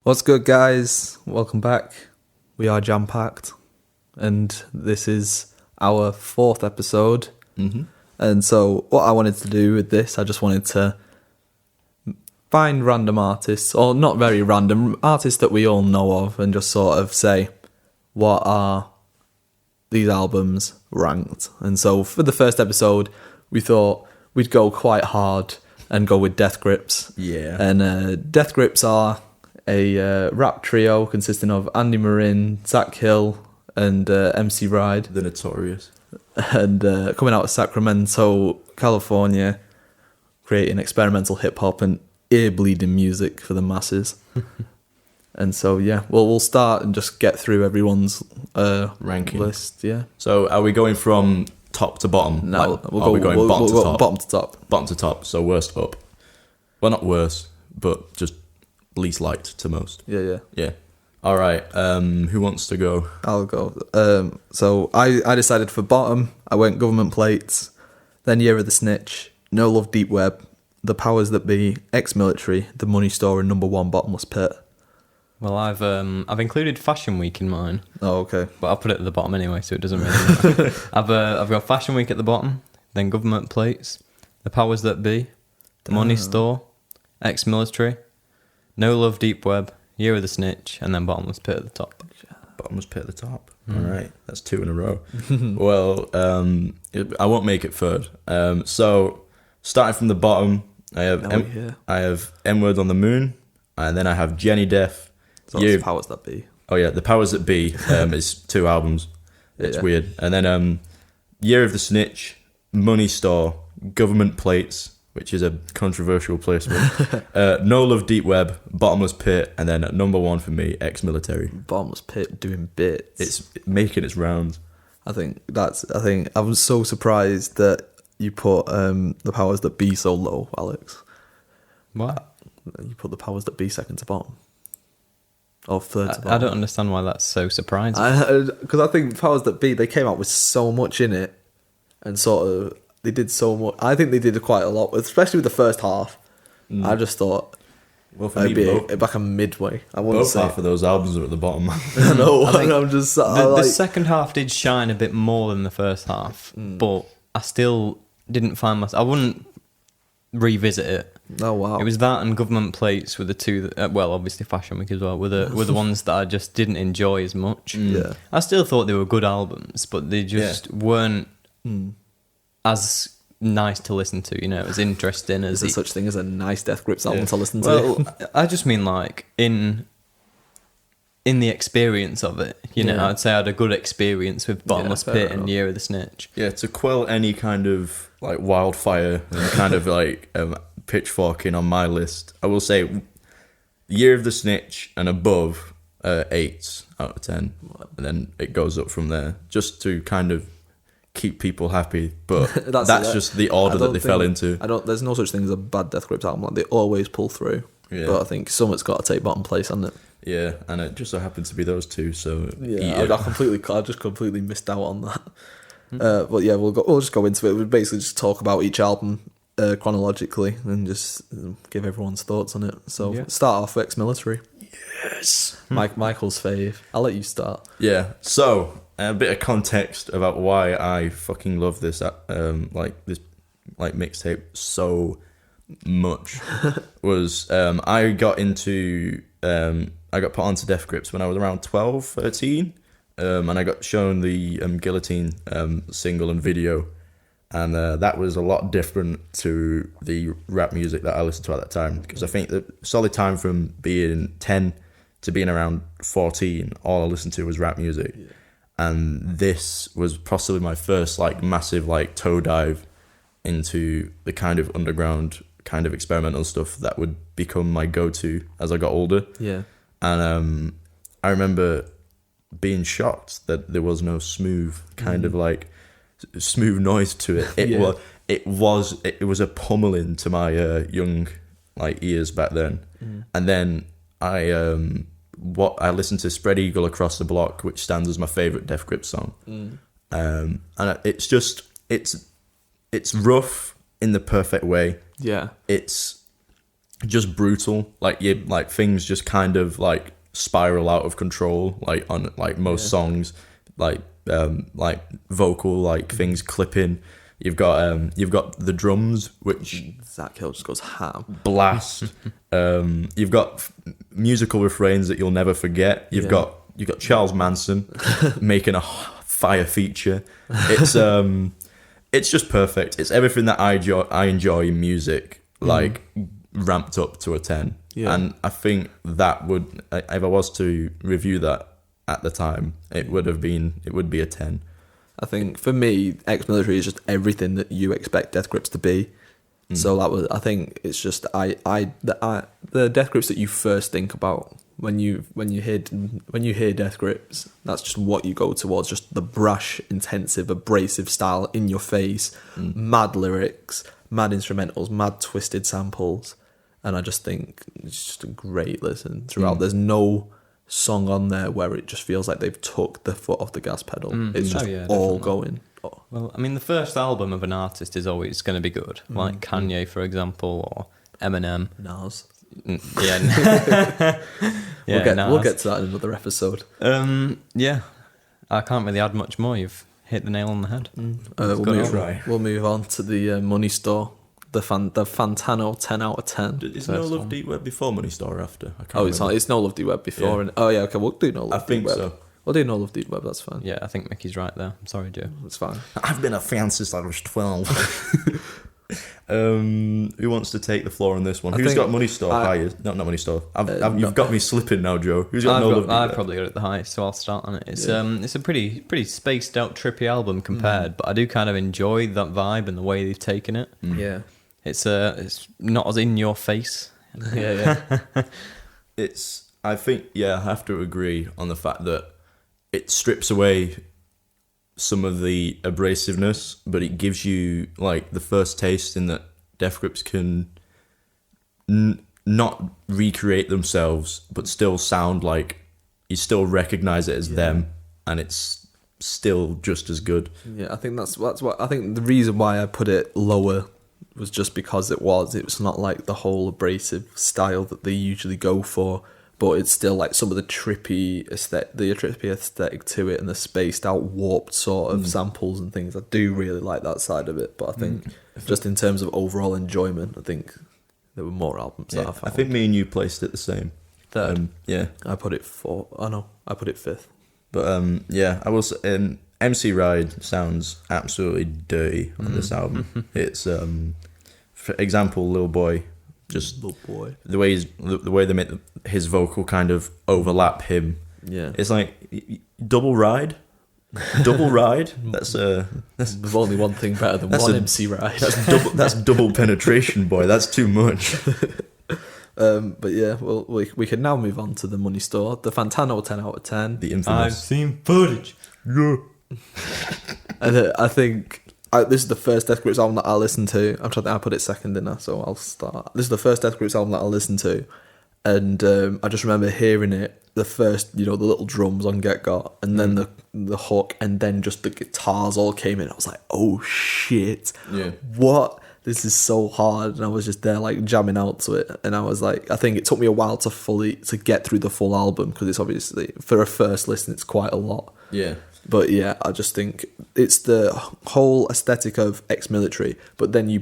What's good, guys? Welcome back. We are jam-packed, and this is our 4th episode. Mm-hmm. And so what I wanted to do with this, I just wanted to find random artists, or not very random, artists that we all know of, and just sort of say, what are these albums ranked? And so for the first episode, we thought we'd go quite hard and go with Death Grips. Yeah. And Death Grips are a rap trio consisting of Andy Marin, Zach Hill, and MC Ride. The Notorious. And coming out of Sacramento, California, creating experimental hip-hop and ear-bleeding music for the masses. And so, yeah, we'll start and just get through everyone's ranking list, yeah. So are we going from top to bottom? No, like, we're going bottom to top? Bottom to top. Bottom to top, so worst up. Well, not worst, but just least liked to most. Yeah. Yeah. All right, who wants to go? I'll go. So I decided for bottom, I went Government Plates, then Year of the Snitch, No Love Deep Web, The Powers That Be, Ex-Military, The Money Store, and number 1, Bottomless Pit. Well, I've included Fashion Week in mine. Oh, okay. But I'll put it at the bottom anyway, so it doesn't really matter. I've got Fashion Week at the bottom, then Government Plates, The Powers That Be, The Money Store, Ex-Military, No Love Deep Web, Year of the Snitch, and then Bottomless Pit at the top. Bottomless Pit at the top. All right, that's 2 in a row. Well, I won't make it third. So starting from the bottom, I have N-Word on the Moon, and then I have Jenny Death. So that's The Powers That Be. Oh yeah, The Powers That Be is 2 albums. It's weird. And then Year of the Snitch, Money Store, Government Plates, which is a controversial placement. No Love Deep Web, Bottomless Pit, and then at number 1 for me, Ex-Military. Bottomless Pit doing bits. It's making its rounds. I think I was so surprised that you put The Powers That Be so low, Alex. What? You put The Powers That Be second to bottom. Or third to bottom. I don't understand why that's so surprising. Because I think Powers That Be, they came out with so much in it, and sort of they did so much. I think they did quite a lot, especially with the first half. I just thought, Well, for it'd me, be back a midway. I wouldn't both say. half of those albums are at the bottom. I know. I'm just the second half did shine a bit more than the first half, but I still didn't find myself. I wouldn't revisit it. Oh wow! It was that and Government Plates were the two that, well, obviously Fashion Week as well, were the ones that I just didn't enjoy as much. Yeah. I still thought they were good albums, but they just weren't as nice to listen to, as interesting as... Is there such thing as a nice Death Grips album to listen to? Well, I just mean like in the experience of it, I'd say I had a good experience with Bottomless Pit and Year of the Snitch. Yeah, to quell any kind of like wildfire and kind of like pitchforking on my list, I will say Year of the Snitch and above 8 out of 10, and then it goes up from there just to kind of keep people happy. But that's just the order that they fell into. There's no such thing as a bad Death Grips album. Like, they always pull through. Yeah. But I think someone's got to take bottom place, hasn't it? Yeah, and it just so happened to be those two. So yeah, I just completely missed out on that. But yeah, we'll just go into it. We'll basically just talk about each album chronologically and just give everyone's thoughts on it. So start off with Ex-Military. Yes, Michael's fave. I'll let you start. Yeah. So a bit of context about why I fucking love this mixtape so much was I got put onto Death Grips when I was around 12, 13. And I got shown the Guillotine single and video, and that was a lot different to the rap music that I listened to at that time, because I think the solid time from being 10 to being around 14, all I listened to was rap music. Yeah. And this was possibly my first massive toe dive into the kind of underground, kind of experimental stuff that would become my go-to as I got older. Yeah. And I remember being shocked that there was no smooth kind of smooth noise to it. It was a pummeling to my young ears back then. And then I listened to Spread Eagle Across the Block, which stands as my favorite Death Grips song. And it's rough in the perfect way. Yeah. It's just brutal. Like things just kind of like spiral out of control. Like on like most songs, like vocal like things clipping. You've got the drums, which Zach Hill just goes ham. blast. You've got musical refrains that you'll never forget. You've got Charles Manson making a fire feature. It's just perfect. It's everything that I enjoy in music, like ramped up to a 10. Yeah. And I think that would, if I was to review that at the time, it would be a 10. I think for me, ex-military is just everything that you expect Death Grips to be. So I think it's just the Death Grips that you first think about when you hear Death Grips, that's just what you go towards, just the brash, intensive, abrasive style in your face, mad lyrics, mad instrumentals, mad twisted samples, and I just think it's just a great listen throughout. There's no song on there where it just feels like they've took the foot off the gas pedal. It's just all going. Oh. Well, I mean, the first album of an artist is always going to be good, like Kanye, for example, or Eminem. Nas. Yeah, We'll get to that in another episode. Yeah, I can't really add much more. You've hit the nail on the head. We'll move on to the Money Store. The Fantano 10 out of 10. Is No Love Deep Web before Money Store or after? I can't remember. It's No Love Deep Web before. Yeah. And, okay, we'll do No Love Deep Web. I think so. We'll do No Love Deep Web, that's fine. Yeah, I think Mickey's right there. I'm sorry, Joe. It's fine. I've been a fan since I was 12. Who wants to take the floor on this one? Who's got Money Store highest? Not Money Store. You've got me slipping now, Joe. Who's got No Love Deep Web? I've probably got it the highest, so I'll start on it. It's a pretty spaced out, trippy album compared, but I do kind of enjoy that vibe and the way they've taken it. Yeah. It's not as in your face. Yeah. I think, I have to agree on the fact that it strips away some of the abrasiveness, but it gives you like the first taste in that Death Grips can not recreate themselves, but still sound like you still recognize it as them, and it's still just as good. Yeah, I think that's what I think the reason why I put it lower was just because it was not like the whole abrasive style that they usually go for, but it's still like some of the trippy aesthetic to it and the spaced out warped sort of samples and things. I do really like that side of it, but I think just in terms of overall enjoyment, I think there were more albums that I found. I think me and you placed it the same. Third. Yeah. I put it fourth. Oh no, I put it fifth. But I will say, MC Ride sounds absolutely dirty on this album. It's for example, Lil Boy, just Lil Boy. the way they make his vocal kind of overlap him. Yeah, it's like double ride. That's There's only one thing better than one MC Ride. That's double penetration, boy. That's too much. But yeah, well, we can now move on to the Money Store. The Fantano 10 out of 10. The infamous. I've seen footage. Yeah. And I think this is the first Death Grips album that I listened to. I'm trying to think, I put it second in there, so I'll start. This is the first Death Grips album that I listened to, and I just remember hearing it. The first, the little drums on Get Got, and then the hook, and then just the guitars all came in. I was like, oh shit, what? This is so hard. And I was just there like jamming out to it, and I was like, I think it took me a while to get through the full album, because it's obviously, for a first listen, it's quite a lot. Yeah. But yeah, I just think it's the whole aesthetic of ex-military, but then I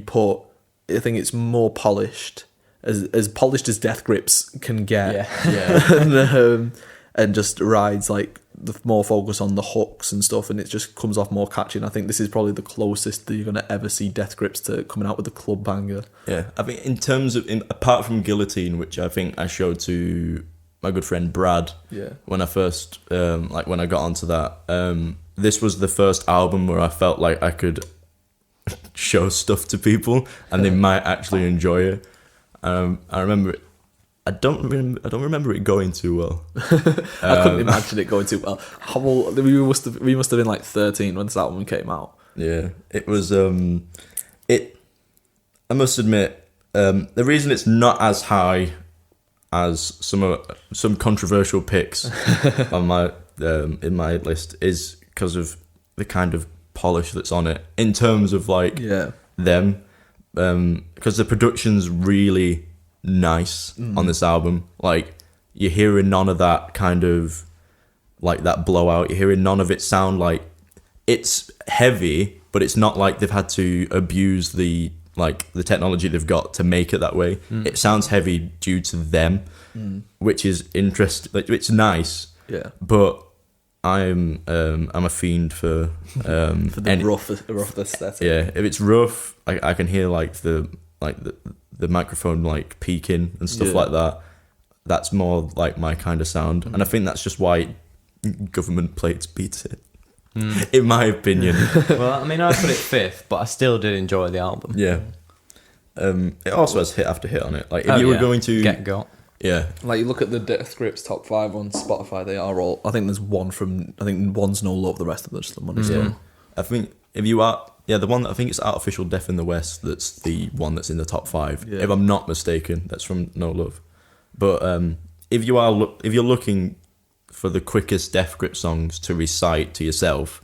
think it's more polished, as polished as Death Grips can get. Yeah. and just rides like the more focus on the hooks and stuff, and it just comes off more catchy. And I think this is probably the closest that you're going to ever see Death Grips to coming out with a club banger. Yeah, I think in terms of, apart from Guillotine, which I think I showed to my good friend Brad, when I first, when I got onto that, this was the first album where I felt like I could show stuff to people and they might actually enjoy it. I remember it. I don't remember it going too well. I couldn't imagine it going too well. How old, we must have been like 13 when this album came out. Yeah, it was. I must admit, the reason it's not as high as some controversial picks on my in my list is because of the kind of polish that's on it in terms of them, because the production's really nice on this album. Like, you're hearing none of that kind of like that blowout. You're hearing none of it sound like it's heavy, but it's not like they've had to abuse the technology they've got to make it that way. It sounds heavy due to them, which is interesting. Like, it's nice. Yeah. But I'm a fiend for For the rough aesthetic. yeah. If it's rough, I can hear like the microphone like peaking and stuff like that. That's more like my kind of sound, and I think that's just why Government Plates beats it, in my opinion. Well, I mean, I put it fifth, but I still did enjoy the album. Yeah. It also has hit after hit on it. Like, if you were going to Get Got. yeah, Like, you look at the Death Grips top 5 on Spotify, they are all. I think there's one from. I think one's No Love, the rest of them are just the Money Store. I think if you are the one that I think it's Artificial Death in the West. That's the one that's in the top 5. Yeah. If I'm not mistaken, that's from No Love. But if you're looking for the quickest Death Grip songs to recite to yourself,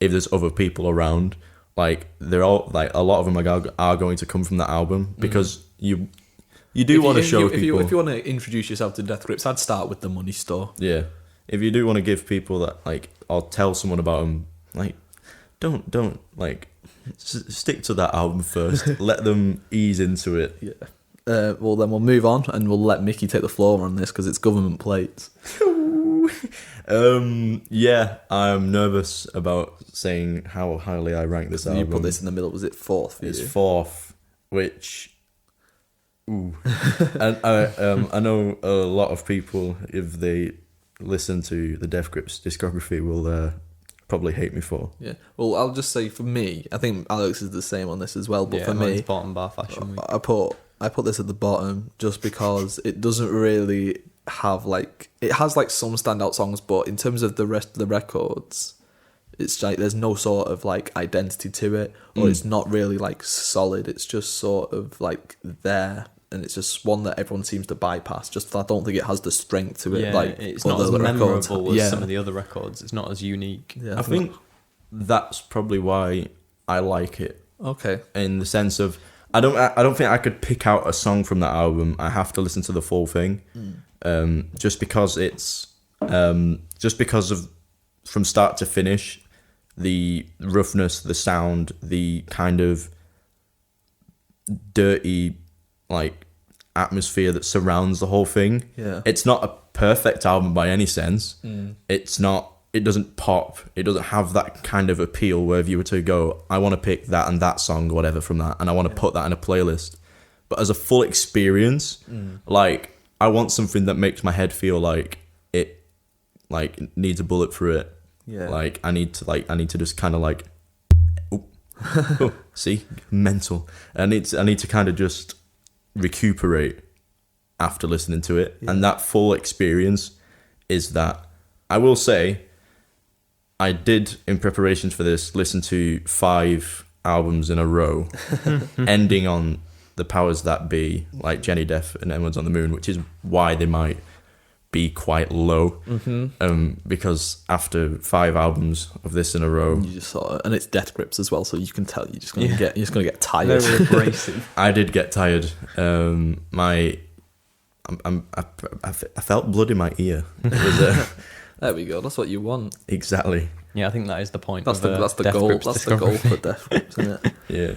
if there's other people around, like, they're all like, a lot of them are going to come from that album, because you do want to show people. If you want to introduce yourself to Death Grips, I'd start with the Money Store. Yeah, if you do want to give people that, like, or tell someone about them, like, don't like stick to that album first. Let them ease into it. Yeah. Well, then we'll move on, and we'll let Micky take the floor on this because it's Government Plates. Yeah, I'm nervous about saying how highly I rank this album. You put this in the middle. Was it fourth for It's you? fourth, which, ooh, and I know a lot of people, if they listen to the Death Grips discography, will probably hate me for. Yeah. Well, I'll just say, for me, I think Alex is the same on this as well. But Yeah, for mine's me, bottom bar Fashion Week. I put this at the bottom just because it doesn't really have, like, it has like some standout songs, but in terms of the rest of the records, it's like there's no sort of like identity to it, or it's not really like solid. It's just sort of like there, and it's just one that everyone seems to bypass. Just, I don't think it has the strength to it. Yeah, like it's not as other records. memorable as some of the other records. It's not as unique. Yeah, I think that's probably why I like it. Okay. In the sense of, I don't think I could pick out a song from that album. I have to listen to the full thing, just because it's just because of, from start to finish, the roughness, the sound, the kind of dirty like atmosphere that surrounds the whole thing. Yeah. It's not a perfect album by any sense. It's not. It doesn't pop. It doesn't have that kind of appeal where if you were to go, I want to pick that and that song, whatever, from that, and I want to put that in a playlist. But as a full experience, like, I want something that makes my head feel like it, like, needs a bullet through it. Yeah. Like, I need to just kind of like, see, mental. I need to kind of just recuperate after listening to it, and that full experience is that. I will say, I did, in preparations for this, listen to 5 albums in a row, ending on The Powers That Be, like Jenny Death and Everyone's on the Moon, which is why they might be quite low. Because after 5 albums of this in a row, You just sort of, and it's Death Grips as well, so you can tell you're just gonna get tired. Very abrasive. I did get tired. I felt blood in my ear. It was There we go. That's what you want. exactly. Yeah, I think that is the point. That's of, the Death goal. Grips That's the goal discography. for Death Grips, isn't it? Yeah.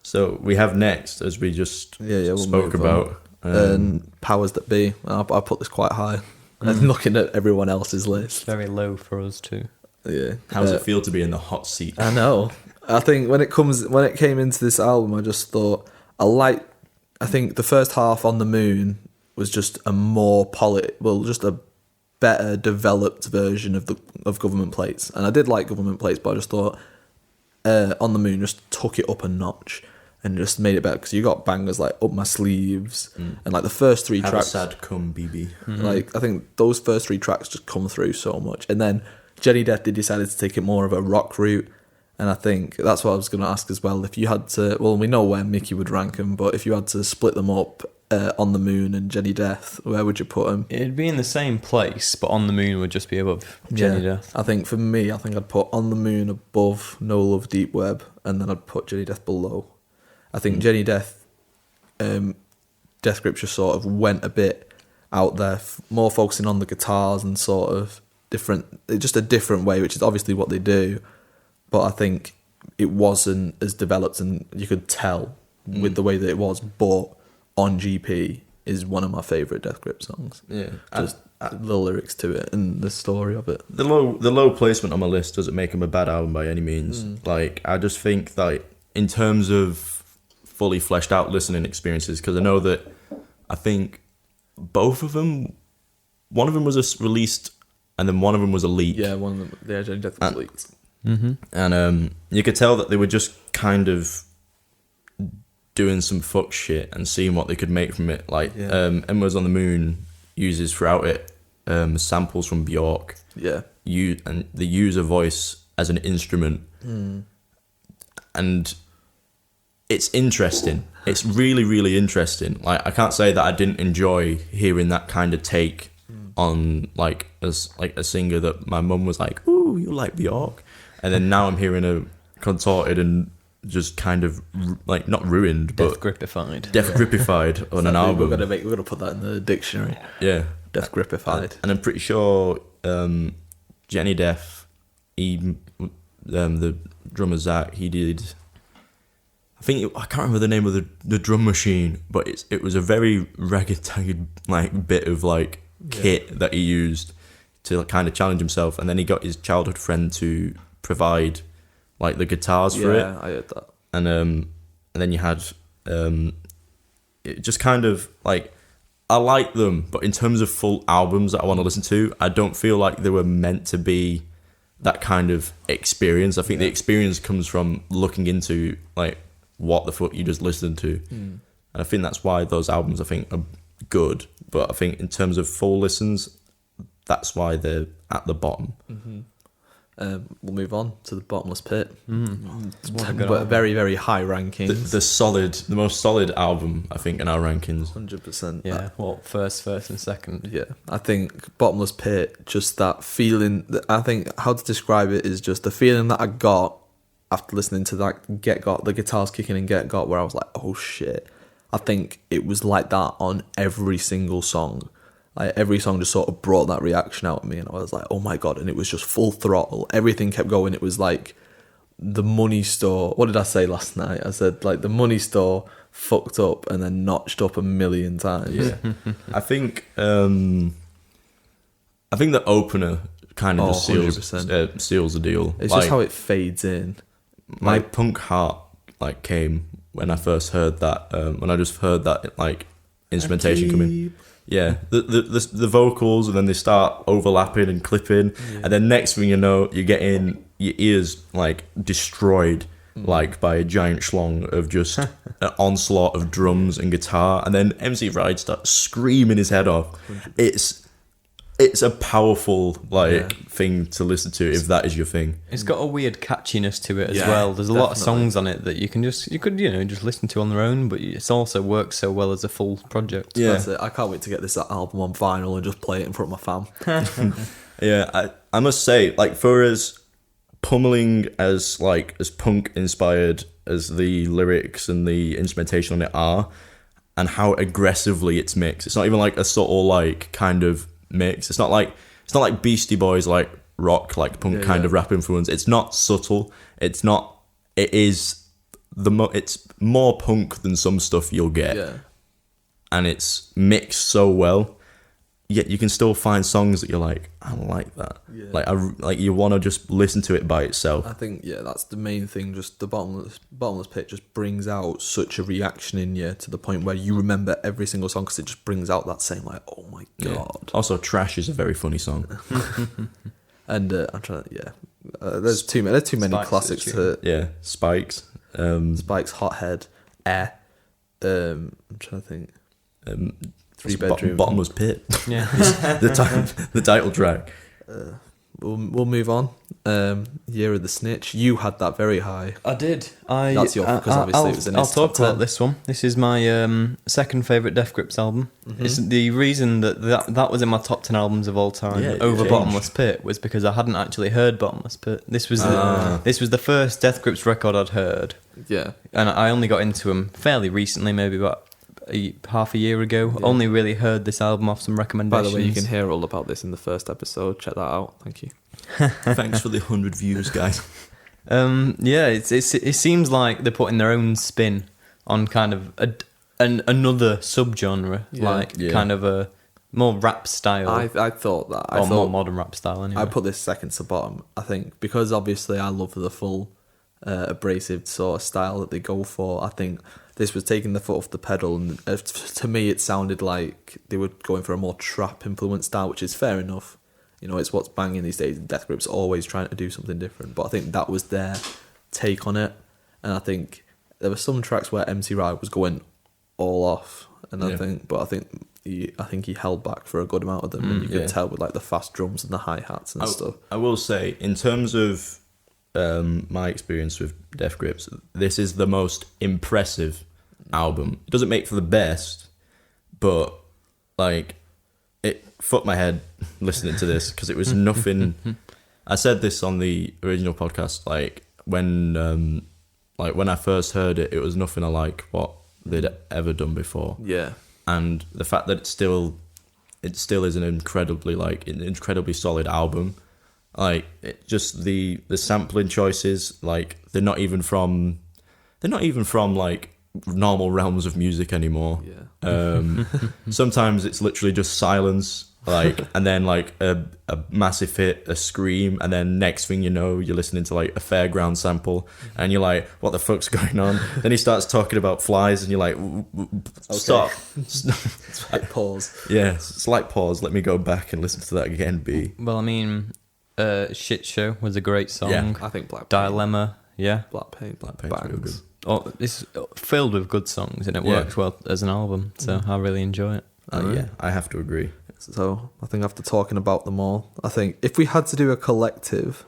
So we have next, as we just We'll spoke move about. on. And Powers That Be. I put this quite high. And looking at everyone else's list. Very low for us too. Yeah. How does it feel to be in the hot seat? I know. I think when it came into this album, I just thought I think the first half, On the Moon, was just a more just a better developed version of Government Plates. And I did like Government Plates, but I just thought On the Moon just took it up a notch and just made it better, because you got bangers like Up My Sleeves and like the first 3 Have tracks. a sad come, BB. Like, I think those first 3 tracks just come through so much. And then Jenny Death, they decided to take it more of a rock route. And I think that's what I was going to ask as well. If you had to, well, we know where Micky would rank them, but if you had to split them up, On the Moon and Jenny Death, where would you put them? It'd be in the same place, but On the Moon would just be above Jenny Death. I think for me, I'd put On the Moon above No Love Deep Web, and then I'd put Jenny Death below. I think Jenny Death Death Grips just sort of went a bit out there, more focusing on the guitars and sort of just a different way, which is obviously what they do. But I think it wasn't as developed, and you could tell with the way that it was. But On GP is one of my favourite Death Grip songs. Yeah, Just the lyrics to it and the story of it. the low placement on my list doesn't make him a bad album by any means. Like, I just think that in terms of fully fleshed out listening experiences, because I think both of them, one of them was released and then one of them was a leak. Yeah, one of them, the Death Grips leaks. And you could tell that they were just kind of doing some fuck shit and seeing what they could make from it. Like, Embers on the Moon uses throughout it samples from Bjork. Yeah. And they use a voice as an instrument. And it's interesting. It's really, really interesting. Like, I can't say that I didn't enjoy hearing that kind of take on as a singer that my mum was like, "Ooh, you like Bjork," and then now I'm hearing her contorted and just kind of like not ruined, but Death gripified on an album. We're gonna put that in the dictionary. Yeah, Death gripified. And I'm pretty sure Jenny Death, the drummer Zach, he did. I can't remember the name of the drum machine, but it was a very ragtag like bit of like kit that he used to kind of challenge himself, and then he got his childhood friend to provide like the guitars for it. Yeah, I heard that. And then you had it just kind of like, I like them, but in terms of full albums that I want to listen to, I don't feel like they were meant to be that kind of experience. I think the experience comes from looking into like what the fuck you just listened to. And I think that's why those albums I think are good, but I think in terms of full listens, that's why they're at the bottom. We'll move on to the Bottomless Pit. But Very, very high rankings. The most solid album I think in our rankings. 100%. Yeah, first and second. Yeah, I think Bottomless Pit, just that feeling. I think how to describe it is just the feeling that I got after listening to that Get Got, the guitars kicking in Get Got, where I was like, oh shit. I think it was like that on every single song. Like, every song just sort of brought that reaction out of me, and I was like, oh my God. And it was just full throttle. Everything kept going. It was like the Money Store. What did I say last night? I said like the Money Store fucked up and then notched up 1,000,000 times. Yeah. I think the opener kind of just seals the deal. It's like, just how it fades in. My punk heart like came when I first heard that. When I just heard that like instrumentation coming. Yeah, the vocals, and then they start overlapping and clipping, and then next thing you know, you're getting your ears like destroyed, like by a giant schlong of just an onslaught of drums and guitar, and then MC Ride starts screaming his head off. It's a powerful thing to listen to if that is your thing. It's got a weird catchiness to it as well. There's a lot of songs on it that you could just listen to on their own, but it also works so well as a full project. Yeah, that's it. I can't wait to get this album on vinyl and just play it in front of my fam. Yeah, I must say, like, for as pummeling as punk inspired as the lyrics and the instrumentation on it are, and how aggressively it's mixed. It's not even like a subtle like kind of mix. It's not like Beastie Boys like rock, like punk kind of rap influence. It's not subtle. It's more punk than some stuff you'll get, and it's mixed so well. Yet you can still find songs that you're like, I like that. Like you want to just listen to it by itself. I think that's the main thing. Just the bottomless pit just brings out such a reaction in you to the point where you remember every single song because it just brings out that same like, oh my God. Yeah. Also, Trash is a very funny song. And I'm trying to there's too many Spikes classics to Spikes, Spikes, Hothead, Air. I'm trying to think. 3-bedroom. Bottomless Pit. Yeah. the title track. We'll move on. Year of the Snitch. You had that very high. I did. That's your, because obviously it was in his I'll top talk about 10. this one. This is my second favourite Death Grips album. It's the reason that was in my top 10 albums of all time over Bottomless Pit was because I hadn't actually heard Bottomless Pit. This was the first Death Grips record I'd heard. Yeah. And I only got into them fairly recently, maybe about half a year ago. Yeah. Only really heard this album off some By recommendations. the way, you can hear all about this in the first episode. Check that out. Thank you. Thanks for the 100 views, guys. Yeah, it seems like they're putting their own spin on kind of another subgenre, kind of a more rap style. I thought that. I or thought, more modern rap style, anyway. I put this second to bottom. I think because obviously I love the full abrasive sort of style that they go for. I think this was taking the foot off the pedal, and to me it sounded like they were going for a more trap influenced style, which is fair enough. You know, it's what's banging these days. Death Grip's always trying to do something different, but I think that was their take on it. And I think there were some tracks where MC Ride was going all off, and I think he held back for a good amount of them, and you could tell with like the fast drums and the hi hats and stuff. I will say, in terms of my experience with Death Grips, this is the most impressive album. It doesn't make for the best, but like it fucked my head listening to this because it was nothing. I said this on the original podcast, like when I first heard it, it was nothing like what they'd ever done before. Yeah. And the fact that it still is an incredibly solid album. Like it just the sampling choices, like they're not even from like normal realms of music anymore. Yeah. Sometimes it's literally just silence, like, and then like a massive hit, a scream, and then next thing you know, you're listening to like a fairground sample, and you're like, what the fuck's going on? Then he starts talking about flies, and you're like, stop. Slight pause. Yeah, slight pause. Let me go back and listen to that again, B. Well, I mean, Shit Show was a great song. Yeah. I think Black Dilemma, yeah. Black Paint Paint's real bangs. good. Oh, it's filled with good songs, and it works well as an album, so I really enjoy it. Yeah, I have to agree. So I think after talking about them all, I think if we had to do a collective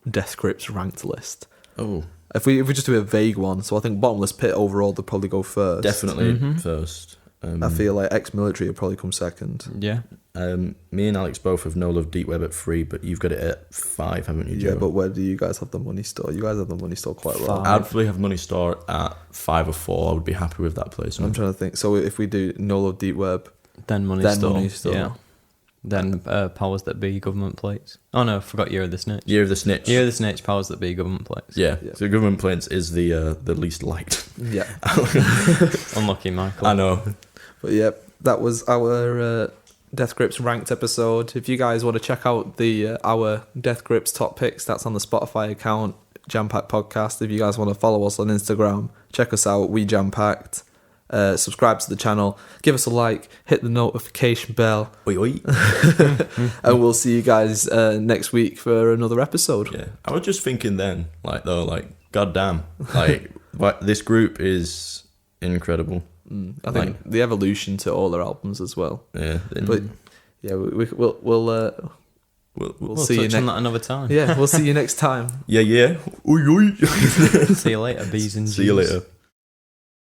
Death Grips ranked list, if we just do a vague one, so I think Bottomless Pit overall would probably go first. Definitely first. I feel like Ex-Military would probably come second. Yeah. Me and Alex both have No Love Deep Web at 3, but you've got it at 5, haven't you, Joe? Yeah, but where do you guys have the Money Store? You guys have the Money Store quite well. I'd probably have Money Store at 5 or 4. I would be happy with that placement. I'm trying to think. So if we do No Love Deep Web, Then Money then Store. Money Store. Yeah. Then Powers That Be, Government Plates. Oh no, I forgot Year of the Snitch. Year of the Snitch. Year of the Snitch, Powers That Be, Government Plates. Yeah. So Government Plates is the least liked. Yeah. Unlucky, Michael. I know. But yeah, that was our Death Grips ranked episode. If you guys want to check out the our Death Grips top picks, that's on the Spotify account, Jam Packed Podcast. If you guys want to follow us on Instagram, check us out, We Jam Packed. Subscribe to the channel, give us a like, hit the notification bell. Oi, oi. And we'll see you guys next week for another episode. Yeah. I was just thinking then, goddamn, this group is incredible. I think the evolution to all their albums as well. Yeah. But yeah, we'll see you touch on that another time. Yeah, we'll see you next time. Yeah. Oi, oi. See you later, B's and G's. See you later.